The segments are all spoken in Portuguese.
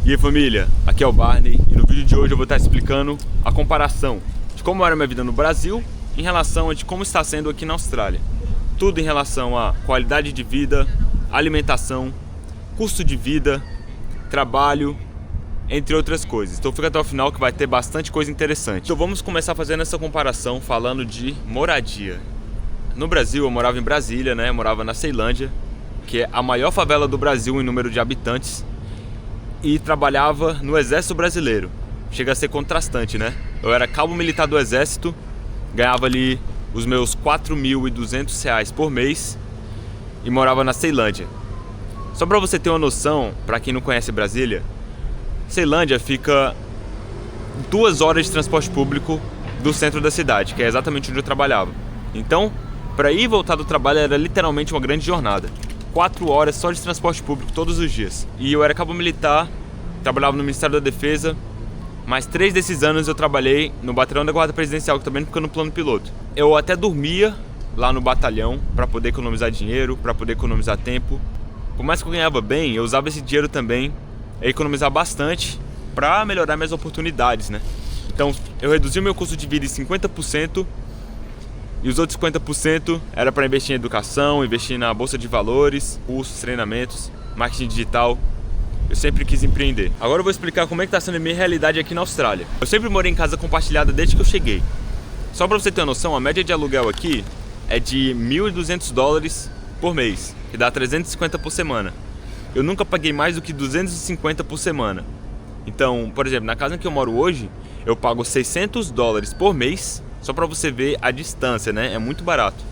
E aí família, aqui é o Barney e no vídeo de hoje eu vou estar explicando a comparação de como era minha vida no Brasil em relação a de como está sendo aqui na Austrália. Tudo em relação a qualidade de vida, alimentação, custo de vida, trabalho, entre outras coisas. Então fica até o final que vai ter bastante coisa interessante. Então vamos começar fazendo essa comparação falando de moradia. No Brasil eu morava em Brasília, né? Eu morava na Ceilândia, que é a maior favela do Brasil em número de habitantes. E trabalhava no Exército Brasileiro. Chega a ser contrastante, né? Eu era cabo militar do Exército, ganhava ali os meus R$4.200 por mês e morava na Ceilândia. Só pra você ter uma noção, pra quem não conhece Brasília, Ceilândia fica 2 horas de transporte público do centro da cidade, que é exatamente onde eu trabalhava. Então, pra ir e voltar do trabalho era literalmente uma grande jornada. 4 horas só de transporte público todos os dias. E eu era cabo militar, trabalhava no Ministério da Defesa, mas 3 desses anos eu trabalhei no batalhão da Guarda Presidencial, que também fica no plano piloto. Eu até dormia lá no batalhão para poder economizar dinheiro, para poder economizar tempo. Por mais que eu ganhava bem, eu usava esse dinheiro também a economizar bastante para melhorar minhas oportunidades, né? Então eu reduzi o meu custo de vida em 50%. E os outros 50% era para investir em educação, investir na bolsa de valores, cursos, treinamentos, marketing digital. Eu sempre quis empreender. Agora eu vou explicar como é que está sendo a minha realidade aqui na Austrália. Eu sempre morei em casa compartilhada desde que eu cheguei. Só para você ter uma noção, a média de aluguel aqui é de $1.200 por mês, que dá 350 por semana. Eu nunca paguei mais do que 250 por semana. Então, por exemplo, na casa em que eu moro hoje, eu pago $600 por mês. Só pra você ver a distância, né? É muito barato.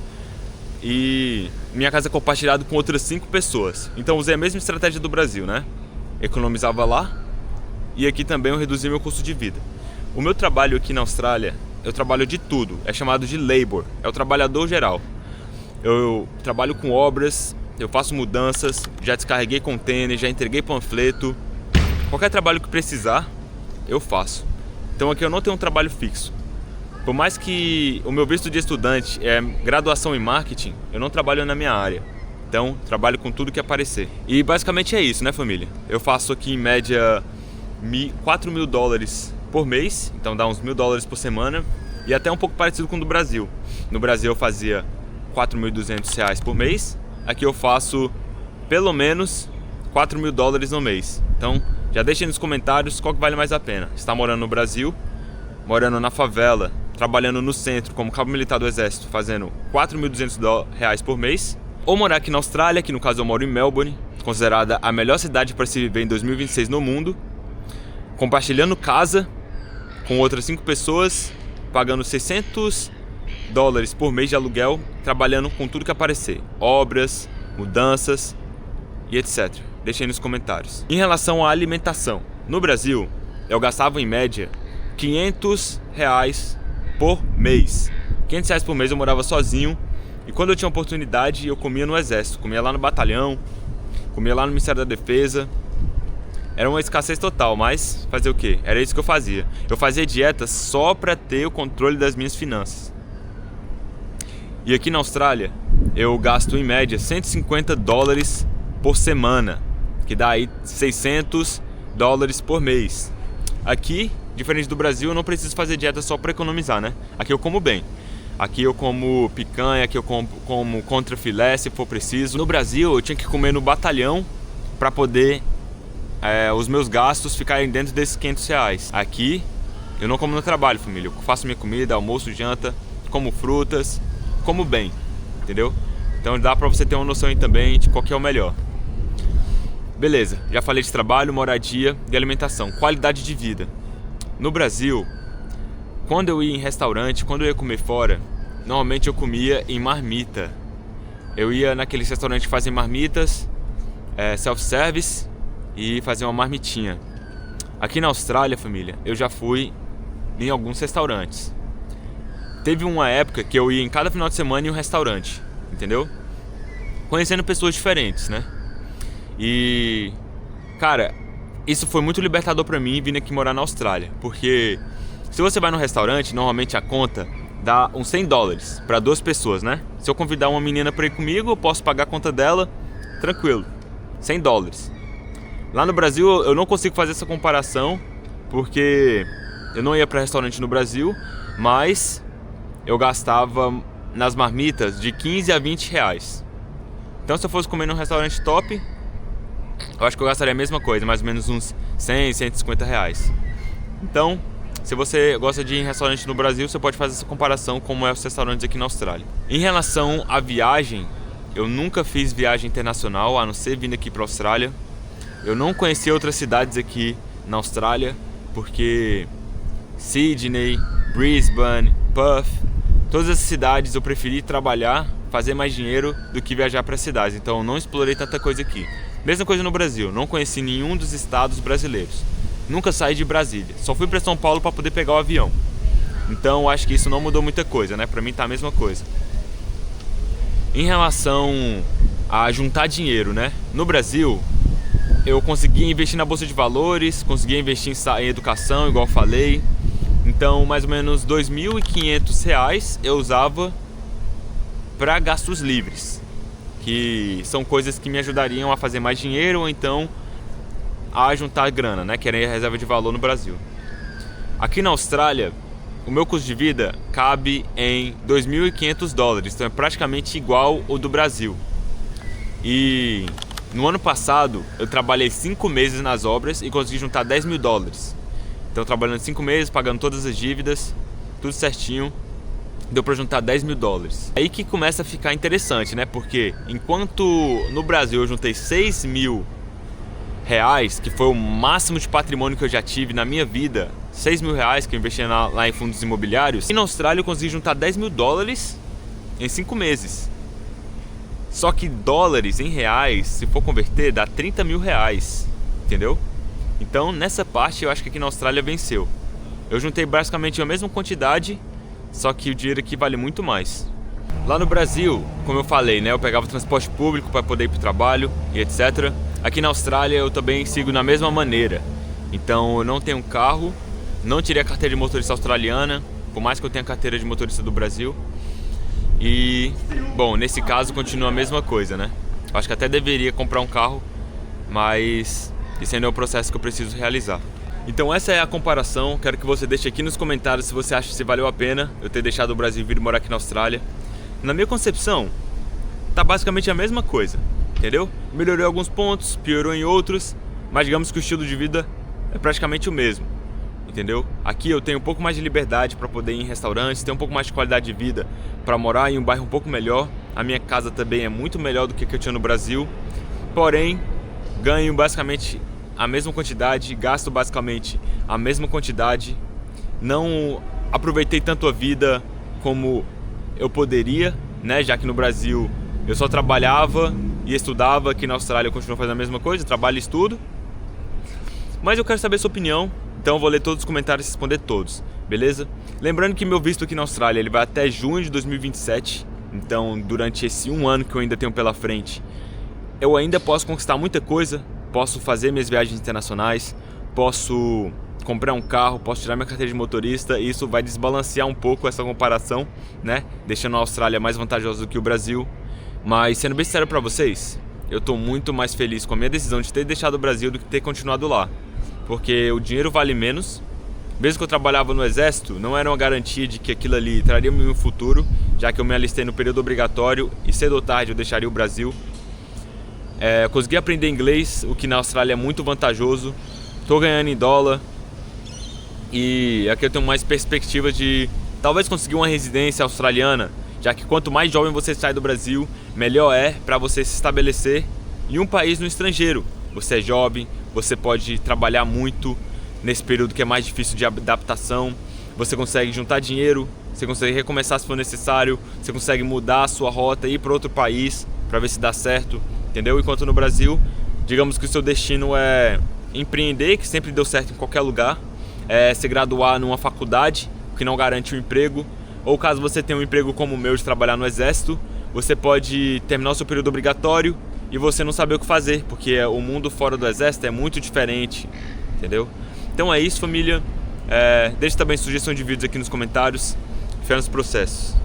E minha casa é compartilhada com outras 5 pessoas. Então usei a mesma estratégia do Brasil, né? Economizava lá e aqui também eu reduzi meu custo de vida. O meu trabalho aqui na Austrália, eu trabalho de tudo. É chamado de labor, é o trabalhador geral. Eu trabalho com obras, eu faço mudanças, já descarreguei container, já entreguei panfleto. Qualquer trabalho que precisar, eu faço. Então aqui eu não tenho um trabalho fixo. Por mais que o meu visto de estudante é graduação em marketing, eu não trabalho na minha área. Então, trabalho com tudo que aparecer. E basicamente é isso, né, família? Eu faço aqui em média $4.000 por mês, então dá uns $1.000 por semana. E até um pouco parecido com o do Brasil. No Brasil eu fazia $4.200 por mês. Aqui eu faço pelo menos $4.000 no mês. Então, já deixem nos comentários qual que vale mais a pena. Está morando no Brasil, morando na favela, trabalhando no centro como cabo militar do Exército, fazendo $4.200 por mês, ou morar aqui na Austrália, que no caso eu moro em Melbourne, considerada a melhor cidade para se viver em 2026 no mundo, compartilhando casa com outras 5 pessoas, pagando $600 por mês de aluguel, trabalhando com tudo que aparecer, obras, mudanças e etc. Deixem aí nos comentários. Em relação à alimentação, no Brasil eu gastava em média $500 por mês. $500 por mês eu morava sozinho. E quando eu tinha oportunidade eu comia no Exército. Comia lá no batalhão, comia lá no Ministério da Defesa. Era uma escassez total, mas fazer o quê? Era isso que eu fazia. Eu fazia dieta só para ter o controle das minhas finanças. E aqui na Austrália eu gasto em média $150 por semana, que dá aí $600 por mês. Aqui, diferente do Brasil, eu não preciso fazer dieta só para economizar, né? Aqui eu como bem. Aqui eu como picanha, aqui eu como contrafilé se for preciso. No Brasil eu tinha que comer no batalhão para poder os meus gastos ficarem dentro desses $500. Aqui eu não como no trabalho, família. Eu faço minha comida, almoço, janta, como frutas, como bem, entendeu? Então dá para você ter uma noção aí também de qual que é o melhor. Beleza, já falei de trabalho, moradia e alimentação, qualidade de vida. No Brasil, quando eu ia em restaurante, quando eu ia comer fora, normalmente eu comia em marmita. Eu ia naqueles restaurantes que fazem marmitas, self-service, e fazia uma marmitinha. Aqui na Austrália, família, eu já fui em alguns restaurantes. Teve uma época que eu ia em cada final de semana em um restaurante, entendeu? Conhecendo pessoas diferentes, né? E, cara, isso foi muito libertador pra mim vindo aqui morar na Austrália. Porque se você vai no restaurante, normalmente a conta dá uns $100 para 2 pessoas, né? Se eu convidar uma menina pra ir comigo, eu posso pagar a conta dela, tranquilo, $100. Lá no Brasil eu não consigo fazer essa comparação, porque eu não ia para restaurante no Brasil, mas eu gastava nas marmitas de 15 a 20 reais. Então se eu fosse comer num restaurante top, eu acho que eu gastaria a mesma coisa, mais ou menos uns 100, 150 reais. Então, se você gosta de ir em restaurante no Brasil, você pode fazer essa comparação como é os restaurantes aqui na Austrália. Em relação à viagem, eu nunca fiz viagem internacional, a não ser vindo aqui para a Austrália. Eu não conheci outras cidades aqui na Austrália, porque Sydney, Brisbane, Perth, todas essas cidades eu preferi trabalhar, fazer mais dinheiro do que viajar para cidades. Então eu não explorei tanta coisa aqui. Mesma coisa no Brasil, não conheci nenhum dos estados brasileiros. Nunca saí de Brasília, só fui para São Paulo para poder pegar o avião. Então acho que isso não mudou muita coisa, né? Para mim tá a mesma coisa. Em relação a juntar dinheiro, né? No Brasil, eu consegui investir na bolsa de valores, consegui investir em educação, igual eu falei. Então, mais ou menos R$ 2.500 eu usava para gastos livres, que são coisas que me ajudariam a fazer mais dinheiro ou então a juntar grana, né? Que era a reserva de valor no Brasil. Aqui na Austrália, o meu custo de vida cabe em 2.500 dólares, então é praticamente igual ao do Brasil. E no ano passado eu trabalhei 5 meses nas obras e consegui juntar 10 mil dólares. Então trabalhando 5 meses, pagando todas as dívidas, tudo certinho, deu pra juntar 10 mil dólares. Aí que começa a ficar interessante, né? Porque enquanto no Brasil eu juntei 6 mil reais, que foi o máximo de patrimônio que eu já tive na minha vida, 6 mil reais que eu investi lá em fundos imobiliários, e na Austrália eu consegui juntar 10 mil dólares em 5 meses. Só que dólares em reais, se for converter, dá 30 mil reais, entendeu? Então nessa parte eu acho que aqui na Austrália venceu. Eu juntei basicamente a mesma quantidade, só que o dinheiro aqui vale muito mais. Lá no Brasil, como eu falei, né, eu pegava transporte público para poder ir para o trabalho e etc. Aqui na Austrália eu também sigo na mesma maneira. Então eu não tenho carro, não tirei a carteira de motorista australiana, por mais que eu tenha a carteira de motorista do Brasil. E, bom, nesse caso continua a mesma coisa, né? Acho que até deveria comprar um carro, mas esse ainda é o processo que eu preciso realizar. Então essa é a comparação, quero que você deixe aqui nos comentários se você acha que valeu a pena eu ter deixado o Brasil e vir morar aqui na Austrália. Na minha concepção, tá basicamente a mesma coisa, entendeu? Melhorou em alguns pontos, piorou em outros, mas digamos que o estilo de vida é praticamente o mesmo, entendeu? Aqui eu tenho um pouco mais de liberdade para poder ir em restaurantes, tenho um pouco mais de qualidade de vida para morar em um bairro um pouco melhor. A minha casa também é muito melhor do que eu tinha no Brasil, porém ganho basicamente a mesma quantidade, gasto basicamente a mesma quantidade, não aproveitei tanto a vida como eu poderia, né? Já que no Brasil eu só trabalhava e estudava, aqui na Austrália eu continuo fazendo a mesma coisa, trabalho e estudo. Mas eu quero saber a sua opinião, então eu vou ler todos os comentários e responder todos, beleza? Lembrando que meu visto aqui na Austrália ele vai até junho de 2027, então durante esse um ano que eu ainda tenho pela frente, eu ainda posso conquistar muita coisa. Posso fazer minhas viagens internacionais, posso comprar um carro, posso tirar minha carteira de motorista, e isso vai desbalancear um pouco essa comparação, né? Deixando a Austrália mais vantajosa do que o Brasil. Mas sendo bem sincero para vocês, eu tô muito mais feliz com a minha decisão de ter deixado o Brasil do que ter continuado lá. Porque o dinheiro vale menos. Mesmo que eu trabalhava no exército, não era uma garantia de que aquilo ali traria o meu futuro, já que eu me alistei no período obrigatório e cedo ou tarde eu deixaria o Brasil. Consegui aprender inglês, o que na Austrália é muito vantajoso. Tô ganhando em dólar e aqui eu tenho mais perspectiva de talvez conseguir uma residência australiana, já que quanto mais jovem você sai do Brasil, melhor é para você se estabelecer em um país no estrangeiro. Você é jovem, você pode trabalhar muito nesse período que é mais difícil de adaptação, você consegue juntar dinheiro, você consegue recomeçar se for necessário, você consegue mudar a sua rota e ir para outro país para ver se dá certo. Entendeu? Enquanto no Brasil, digamos que o seu destino é empreender, que sempre deu certo em qualquer lugar, se graduar numa faculdade, que não garante um emprego, ou caso você tenha um emprego como o meu de trabalhar no exército, você pode terminar o seu período obrigatório e você não saber o que fazer, porque o mundo fora do exército é muito diferente, entendeu? Então é isso, família. Deixe também sugestão de vídeos aqui nos comentários. Fé nos processos.